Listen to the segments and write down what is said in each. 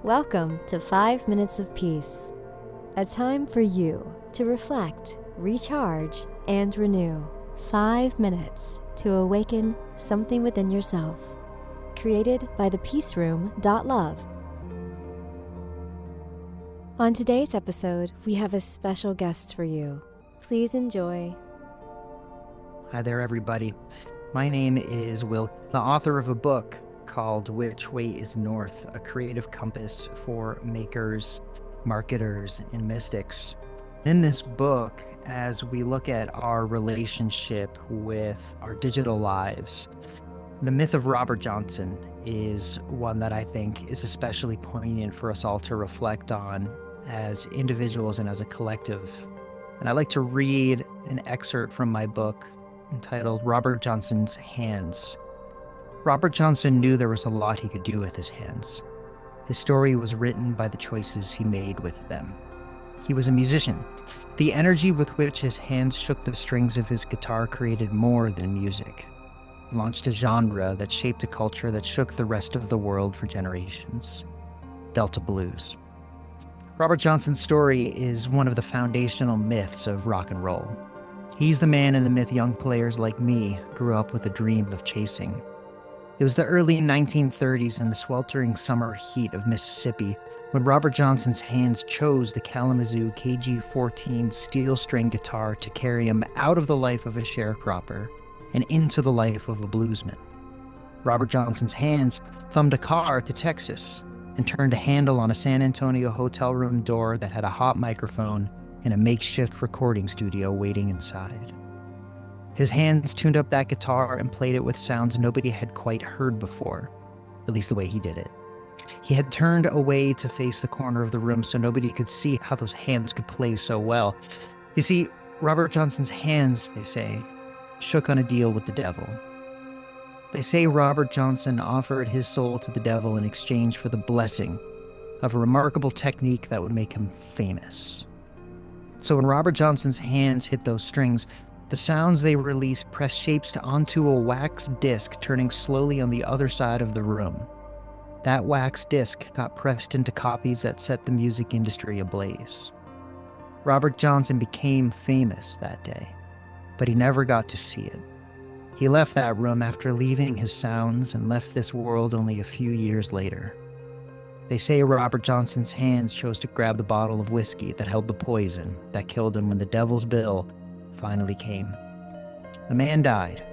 Welcome to 5 Minutes of Peace, a time for you to reflect, recharge, and renew. 5 minutes to awaken something within yourself. Created by thepeaceroom.love. On today's episode, we have a special guest for you. Please enjoy. Hi there, everybody. My name is Will, the author of a book called Which Way is North, a creative compass for makers, marketers, and mystics. In this book, as we look at our relationship with our digital lives, the myth of Robert Johnson is one that I think is especially poignant for us all to reflect on as individuals and as a collective. And I'd like to read an excerpt from my book entitled Robert Johnson's Hands. Robert Johnson knew there was a lot he could do with his hands. His story was written by the choices he made with them. He was a musician. The energy with which his hands shook the strings of his guitar created more than music. He launched a genre that shaped a culture that shook the rest of the world for generations. Delta blues. Robert Johnson's story is one of the foundational myths of rock and roll. He's the man in the myth young players like me grew up with a dream of chasing. It was the early 1930s in the sweltering summer heat of Mississippi when Robert Johnson's hands chose the Kalamazoo KG-14 steel string guitar to carry him out of the life of a sharecropper and into the life of a bluesman. Robert Johnson's hands thumbed a car to Texas and turned a handle on a San Antonio hotel room door that had a hot microphone and a makeshift recording studio waiting inside. His hands tuned up that guitar and played it with sounds nobody had quite heard before, at least the way he did it. He had turned away to face the corner of the room so nobody could see how those hands could play so well. You see, Robert Johnson's hands, they say, shook on a deal with the devil. They say Robert Johnson offered his soul to the devil in exchange for the blessing of a remarkable technique that would make him famous. So when Robert Johnson's hands hit those strings, the sounds they released pressed shapes onto a wax disc turning slowly on the other side of the room. That wax disc got pressed into copies that set the music industry ablaze. Robert Johnson became famous that day, but he never got to see it. He left that room after leaving his sounds and left this world only a few years later. They say Robert Johnson's hands chose to grab the bottle of whiskey that held the poison that killed him when the devil's bill finally came. The man died.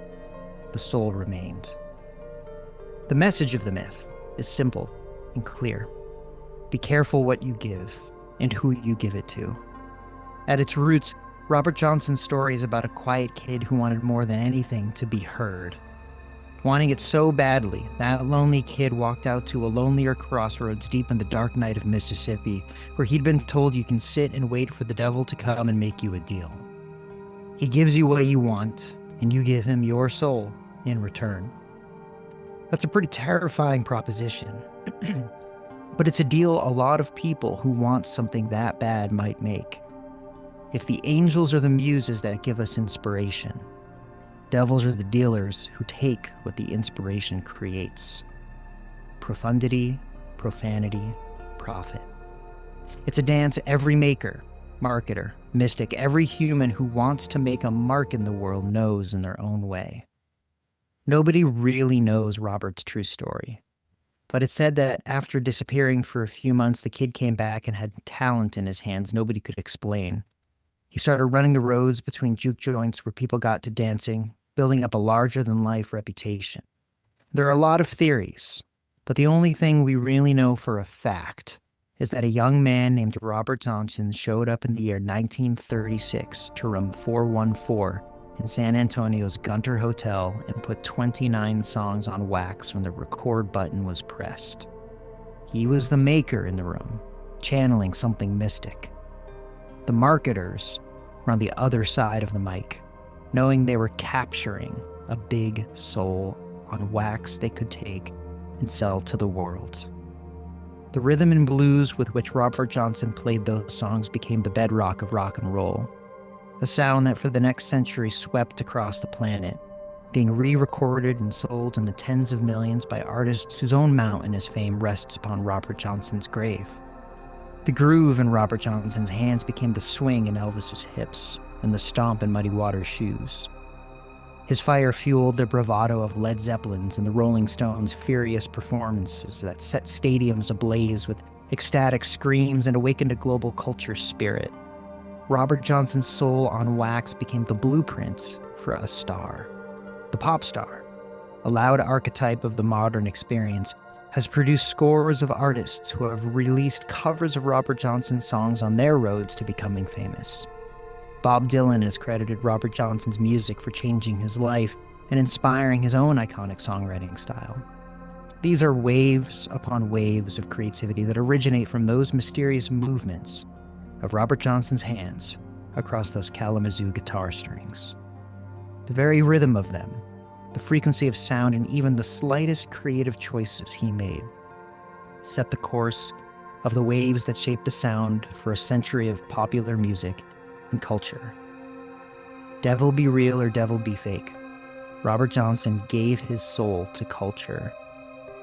The soul remained. The message of the myth is simple and clear. Be careful what you give and who you give it to. At its roots, Robert Johnson's story is about a quiet kid who wanted more than anything to be heard. Wanting it so badly, that lonely kid walked out to a lonelier crossroads deep in the dark night of Mississippi, where he'd been told you can sit and wait for the devil to come and make you a deal. He gives you what you want, and you give him your soul in return. That's a pretty terrifying proposition. But it's a deal a lot of people who want something that bad might make. If the angels are the muses that give us inspiration, devils are the dealers who take what the inspiration creates. Profundity, profanity, profit. It's a dance every maker, marketer, mystic, every human who wants to make a mark in the world knows in their own way. Nobody really knows Robert's true story, but it's said that after disappearing for a few months, the kid came back and had talent in his hands nobody could explain. He started running the roads between juke joints where people got to dancing, building up a larger-than-life reputation. There are a lot of theories, but the only thing we really know for a fact is that a young man named Robert Johnson showed up in the year 1936 to room 414 in San Antonio's Gunter Hotel and put 29 songs on wax when the record button was pressed. He was the maker in the room, channeling something mystic. The marketers were on the other side of the mic, knowing they were capturing a big soul on wax they could take and sell to the world. The rhythm and blues with which Robert Johnson played those songs became the bedrock of rock and roll, a sound that for the next century swept across the planet, being re-recorded and sold in the tens of millions by artists whose own mountain as fame rests upon Robert Johnson's grave. The groove in Robert Johnson's hands became the swing in Elvis's hips, and the stomp in Muddy Waters' shoes. His fire fueled the bravado of Led Zeppelin's and the Rolling Stones' furious performances that set stadiums ablaze with ecstatic screams and awakened a global culture spirit. Robert Johnson's soul on wax became the blueprint for a star. The pop star, a loud archetype of the modern experience, has produced scores of artists who have released covers of Robert Johnson's songs on their roads to becoming famous. Bob Dylan has credited Robert Johnson's music for changing his life and inspiring his own iconic songwriting style. These are waves upon waves of creativity that originate from those mysterious movements of Robert Johnson's hands across those Kalamazoo guitar strings. The very rhythm of them, the frequency of sound, and even the slightest creative choices he made set the course of the waves that shaped the sound for a century of popular music and culture. Devil be real or devil be fake, Robert Johnson gave his soul to culture.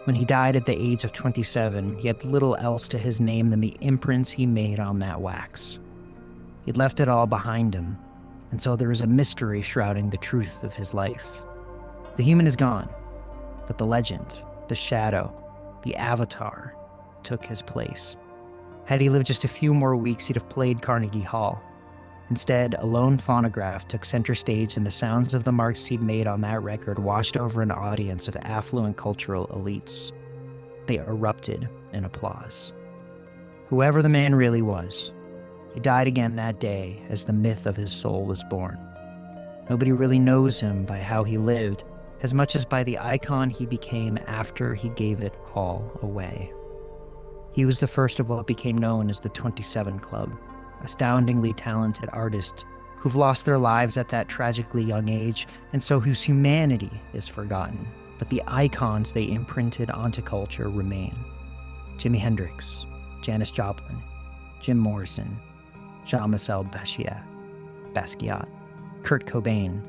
When he died at the age of 27, he had little else to his name than the imprints he made on that wax. He'd left it all behind him, and so there is a mystery shrouding the truth of his life. The human is gone, but the legend, the shadow, the avatar took his place. Had he lived just a few more weeks, he'd have played Carnegie Hall. Instead, a lone phonograph took center stage, and the sounds of the marks he'd made on that record washed over an audience of affluent cultural elites. They erupted in applause. Whoever the man really was, he died again that day as the myth of his soul was born. Nobody really knows him by how he lived, as much as by the icon he became after he gave it all away. He was the first of what became known as the 27 Club, astoundingly talented artists who've lost their lives at that tragically young age, and so whose humanity is forgotten, but the icons they imprinted onto culture remain. Jimi Hendrix, Janis Joplin, Jim Morrison, Jean-Michel Basquiat, Kurt Cobain,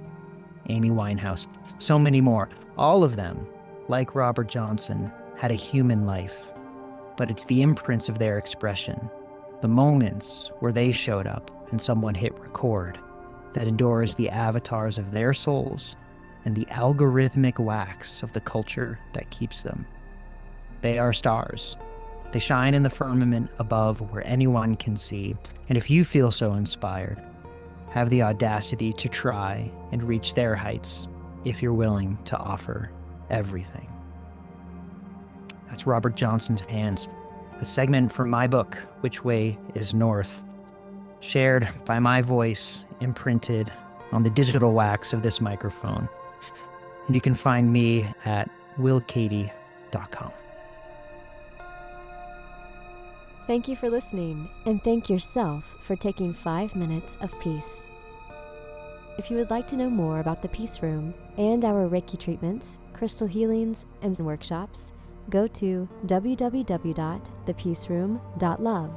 Amy Winehouse, so many more. All of them, like Robert Johnson, had a human life, but it's the imprints of their expression, the moments where they showed up and someone hit record, that endures the avatars of their souls and the algorithmic wax of the culture that keeps them. They are stars. They shine in the firmament above where anyone can see, and if you feel so inspired, have the audacity to try and reach their heights if you're willing to offer everything. That's Robert Johnson's Hands, a segment from my book, Which Way is North, shared by my voice, imprinted on the digital wax of this microphone. And you can find me at willcady.com. Thank you for listening, and thank yourself for taking 5 minutes of peace. If you would like to know more about the Peace Room and our Reiki treatments, crystal healings, and workshops, go to www.thepeaceroom.love.